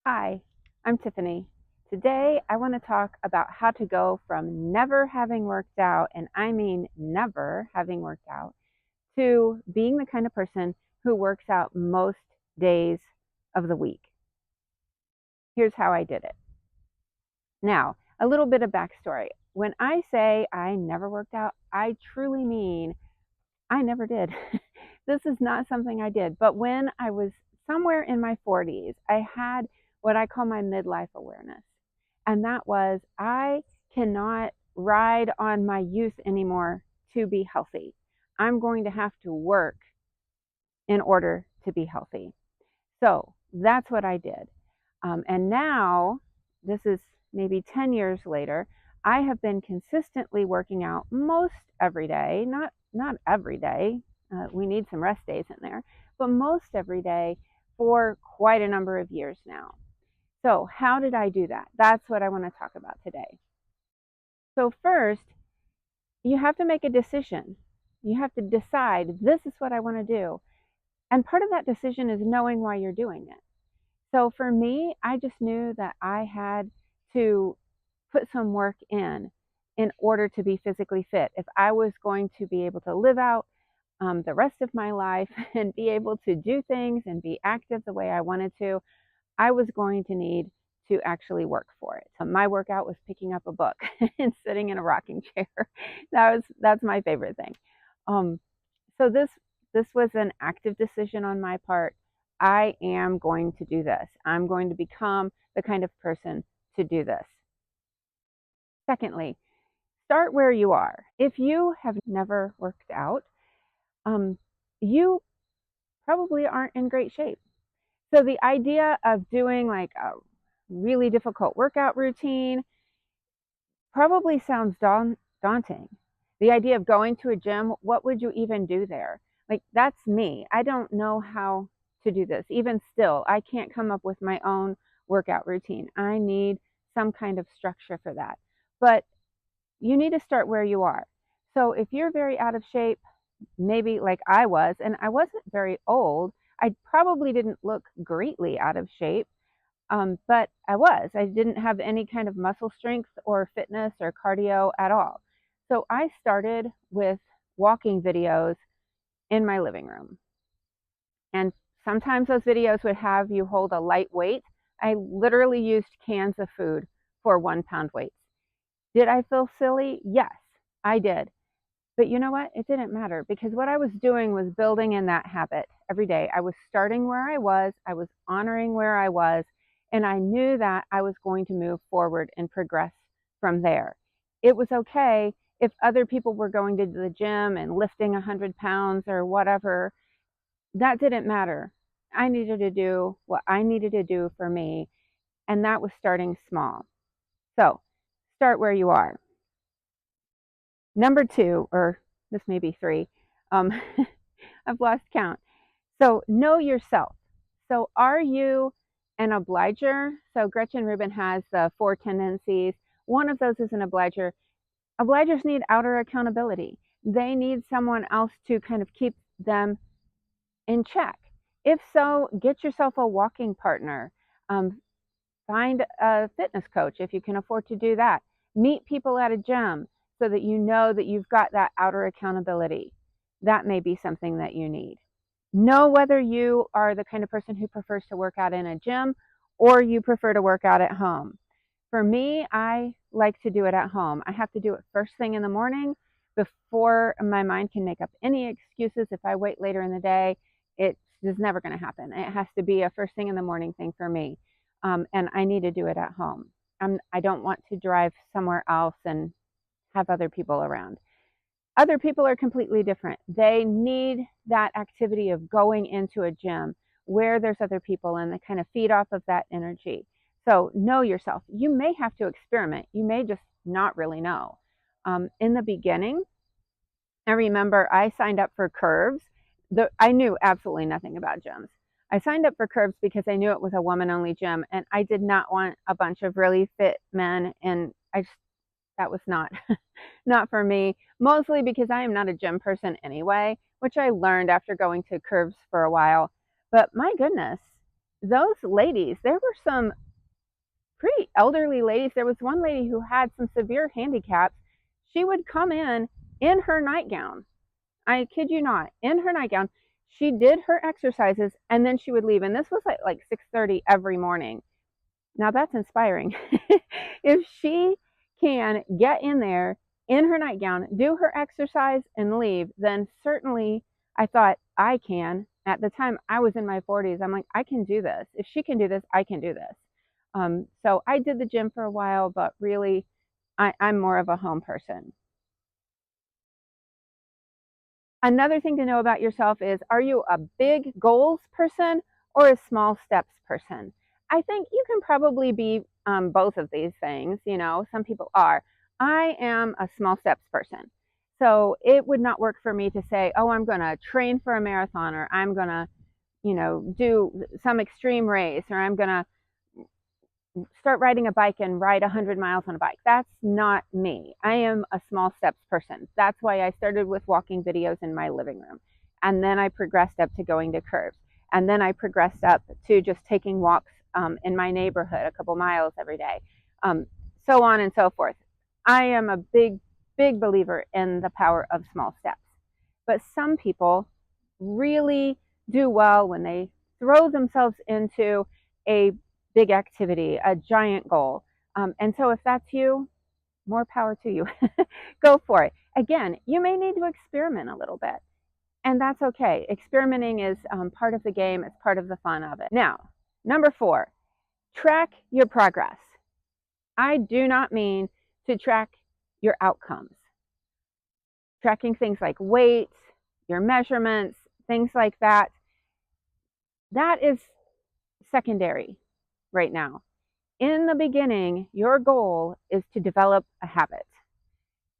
Hi, I'm Tiffany. Today I want to talk about how to go from never having worked out, and I mean never having worked out, to being the kind of person who works out most days of the week. Here's how I did it. Now, a little bit of backstory. When I say I never worked out, I truly mean I never did. This is not something I did. But when I was somewhere in my 40s, I had what I call my midlife awareness. And that was I cannot ride on my youth anymore to be healthy. I'm going to have to work in order to be healthy. So that's what I did. And now, this is maybe 10 years later, I have been consistently working out most every day, not every day. We need some rest days in there, but most every day for quite a number of years now. So, how did I do that? That's what I want to talk about today. So, first, you have to make a decision. You have to decide this is what I want to do. And part of that decision is knowing why you're doing it. So for me, I just knew that I had to put some work in order to be physically fit. If I was going to be able to live out the rest of my life and be able to do things and be active the way I wanted to, I was going to need to actually work for it. So my workout was picking up a book and sitting in a rocking chair. That's my favorite thing. Um, so this was an active decision on my part. I am going to do this. I'm going to become the kind of person to do this. Secondly, start where you are. If you have never worked out, um, you probably aren't in great shape. So the idea of doing like a really difficult workout routine probably sounds daunting. The idea of going to a gym, what would you even do there? Like, that's me. I don't know how to do this. Even still, I can't come up with my own workout routine. I need some kind of structure for that. But you need to start where you are. So if you're very out of shape, maybe like I was, and I wasn't very old, I probably didn't look greatly out of shape. But I was. I didn't have any kind of muscle strength or fitness or cardio at all. So I started with walking videos in my living room. And sometimes those videos would have you hold a light weight. I literally used cans of food for 1 pound weights. Did I feel silly? Yes, I did. But you know what? It didn't matter because what I was doing was building in that habit every day. I was starting where I was honoring where I was, and I knew that I was going to move forward and progress from there. It was okay if other people were going to the gym and lifting 100 pounds or whatever. That didn't matter. I needed to do what I needed to do for me, and that was starting small. So start where you are. Number two, or this may be three, um, I've lost count. So know yourself. So are you an obliger? So Gretchen Rubin has the four tendencies. One of those is an obliger. Obligers need outer accountability. They need someone else to kind of keep them in check. If so, get yourself a walking partner. Um, Find a fitness coach if you can afford to do that. Meet people at a gym so that you know that you've got that outer accountability. That may be something that you need. Know whether you are the kind of person who prefers to work out in a gym or you prefer to work out at home. For me, I like to do it at home. I have to do it first thing in the morning before my mind can make up any excuses. If I wait later in the day, it is never going to happen. It has to be a first thing in the morning thing for me. And I need to do it at home. I don't want to drive somewhere else and have other people around. Other people are completely different. They need that activity of going into a gym where there's other people and they kind of feed off of that energy. So know yourself. You may have to experiment. You may just not really know. In the beginning, I remember I signed up for Curves. I knew absolutely nothing about gyms. I signed up for Curves because I knew it was a woman only gym and I did not want a bunch of really fit men, and that was not not for me, mostly because I am not a gym person anyway, which I learned after going to Curves for a while. But my goodness, those ladies, there were some pretty elderly ladies. There was one lady who had some severe handicaps. She would come in her nightgown. I kid you not, in her nightgown. She did her exercises and then she would leave. And this was like 6:30 every morning. Now that's inspiring. If she can get in there in her nightgown, do her exercise, and leave, then certainly I thought I can. At the time, I was in my 40s. I'm like, I can do this. If she can do this, I can do this. So I did the gym for a while, but really, I'm more of a home person. Another thing to know about yourself is, are you a big goals person or a small steps person? I think you can probably be both of these things. You know, some people are. I am a small steps person. So it would not work for me to say, oh, I'm going to train for a marathon, or I'm going to, do some extreme race, or I'm going to start riding a bike and ride 100 miles on a bike. That's not me. I am a small steps person. That's why I started with walking videos in my living room. And then I progressed up to going to curves. And then I progressed up to just taking walks in my neighborhood a couple miles every day, so on and so forth. I am a big, big believer in the power of small steps. But some people really do well when they throw themselves into a big activity, a giant goal. And so if that's you, more power to you. Go for it. Again, you may need to experiment a little bit, and that's okay. Experimenting is part of the game, it's part of the fun of it. Now, number 4, track your progress. I do not mean to track your outcomes. Tracking things like weight, your measurements, things like that, that is secondary right now. In the beginning, your goal is to develop a habit.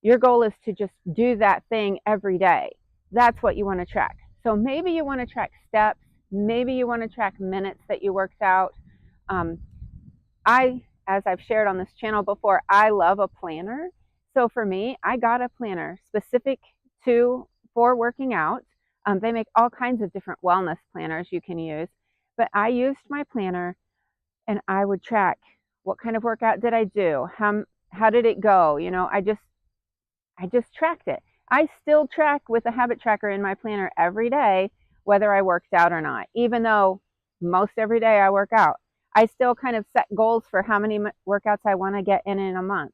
Your goal is to just do that thing every day. That's what you want to track. So maybe you want to track steps. Maybe you want to track minutes that you worked out. Um, as I've shared on this channel before, I love a planner. So for me, I got a planner specific for working out. They make all kinds of different wellness planners you can use. But I used my planner and I would track what kind of workout did I do? How did it go? I just tracked it. I still track with a habit tracker in my planner every day, whether I worked out or not, even though most every day I work out. I still kind of set goals for how many workouts I want to get in a month.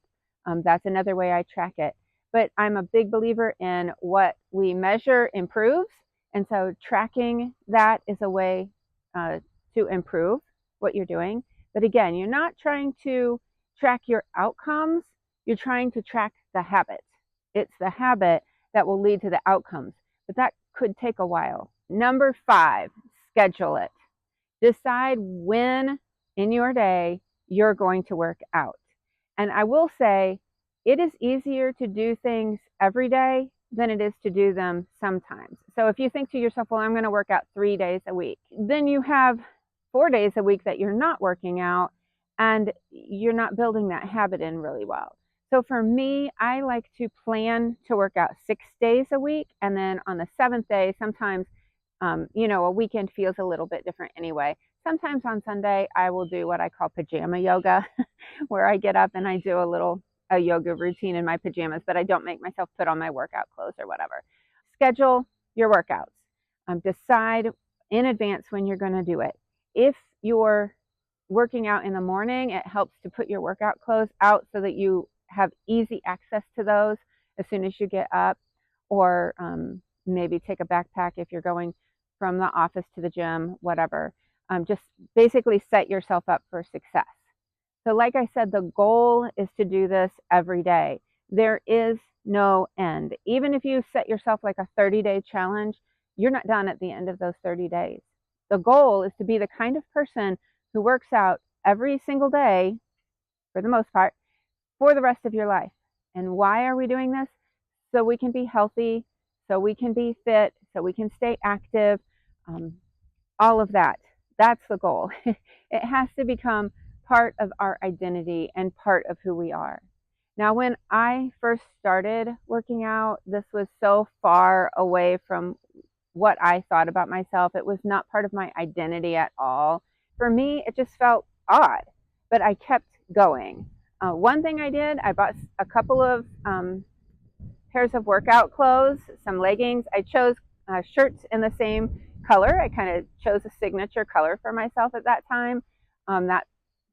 That's another way I track it. But I'm a big believer in what we measure improves. And so tracking that is a way to improve what you're doing. But again, you're not trying to track your outcomes, you're trying to track the habit. It's the habit that will lead to the outcomes, but that could take a while. Number 5, schedule it. Decide when in your day you're going to work out. And I will say, it is easier to do things every day than it is to do them sometimes. So if you think to yourself, well, I'm going to work out 3 days a week, then you have 4 days a week that you're not working out and you're not building that habit in really well. So for me, I like to plan to work out 6 days a week. And then on the 7th day, sometimes, a weekend feels a little bit different anyway. Sometimes on Sunday, I will do what I call pajama yoga, where I get up and I do a yoga routine in my pajamas, but I don't make myself put on my workout clothes or whatever. Schedule your workouts. Decide in advance when you're going to do it. If you're working out in the morning, it helps to put your workout clothes out so that you have easy access to those as soon as you get up, or maybe take a backpack if you're going from the office to the gym, whatever. Just basically set yourself up for success. So like I said, the goal is to do this every day. There is no end. Even if you set yourself like a 30-day challenge, you're not done at the end of those 30 days. The goal is to be the kind of person who works out every single day, for the most part, for the rest of your life. And why are we doing this? So we can be healthy, so we can be fit, so we can stay active, all of that. That's the goal. It has to become part of our identity and part of who we are. Now, when I first started working out, this was so far away from what I thought about myself. It was not part of my identity at all. for me, it just felt odd, but I kept going. One thing I did, I bought a couple of pairs of workout clothes, some leggings. I chose shirts in the same color. I kind of chose a signature color for myself at that time. That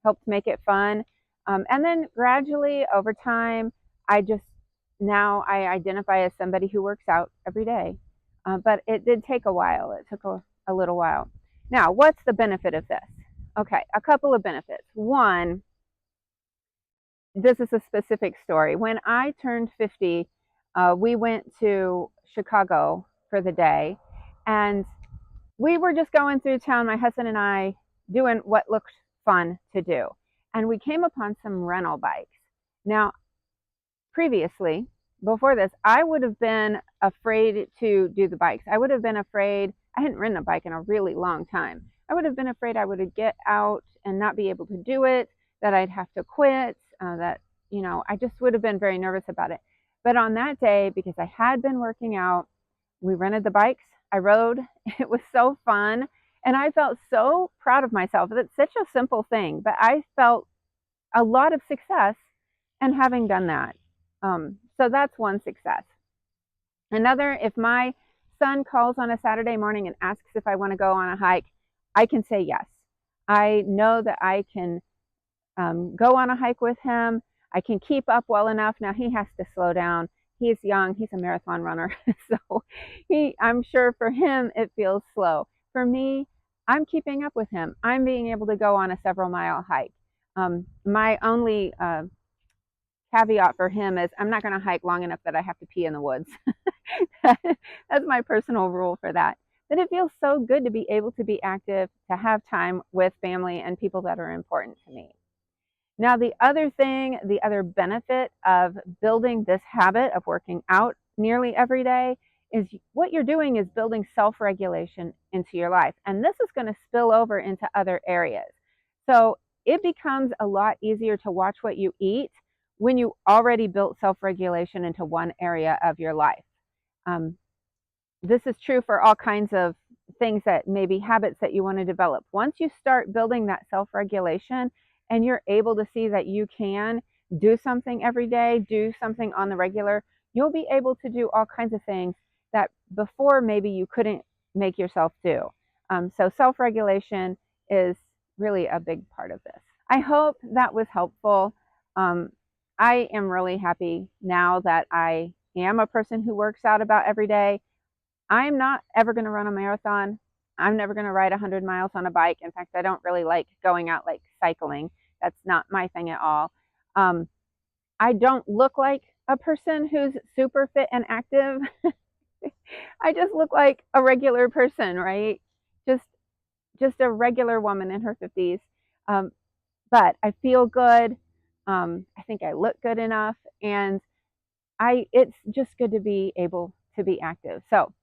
helped make it fun. And then gradually over time, I just now I identify as somebody who works out every day. But it did take a while. It took a little while. Now, what's the benefit of this? Okay, a couple of benefits. One, this is a specific story. When I turned 50, we went to Chicago for the day, and we were just going through town, my husband and I, doing what looked fun to do. And we came upon some rental bikes. Now, previously, before this, I would have been afraid to do the bikes. I would have been afraid. I hadn't ridden a bike in a really long time. I would have been afraid I would get out and not be able to do it, that I'd have to quit, that, I just would have been very nervous about it. But on that day, because I had been working out, we rented the bikes. I rode. It was so fun. And I felt so proud of myself. It's such a simple thing, but I felt a lot of success in having done that. So that's one success. Another, if my son calls on a Saturday morning and asks if I want to go on a hike, I can say yes. I know that I can go on a hike with him. I can keep up well enough. Now he has to slow down. He's young. He's a marathon runner. So I'm sure for him, it feels slow. For me, I'm keeping up with him. I'm being able to go on a several mile hike. My only caveat for him is I'm not going to hike long enough that I have to pee in the woods. That's my personal rule for that. But it feels so good to be able to be active, to have time with family and people that are important to me. Now, the other thing, the other benefit of building this habit of working out nearly every day is what you're doing is building self-regulation into your life. And this is going to spill over into other areas. So it becomes a lot easier to watch what you eat when you already built self-regulation into one area of your life. This is true for all kinds of things, that maybe habits that you want to develop. Once you start building that self-regulation and you're able to see that you can do something every day, do something on the regular, you'll be able to do all kinds of things that before maybe you couldn't make yourself do. So self-regulation is really a big part of this. I hope that was helpful. I am really happy now that I am a person who works out about every day. I'm not ever going to run a marathon. I'm never going to ride 100 miles on a bike. In fact, I don't really like going out like cycling. That's not my thing at all. I don't look like a person who's super fit and active. I just look like a regular person, right? Just a regular woman in her 50s. But I feel good. I think I look good enough, and it's just good to be able to be active. So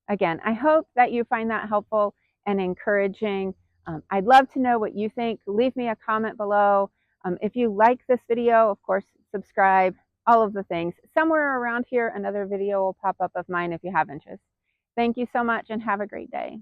again, I hope that you find that helpful and encouraging. I'd love to know what you think. Leave me a comment below. If you like this video, of course, subscribe, all of the things. Somewhere around here, another video will pop up of mine if you have interest. Thank you so much and have a great day.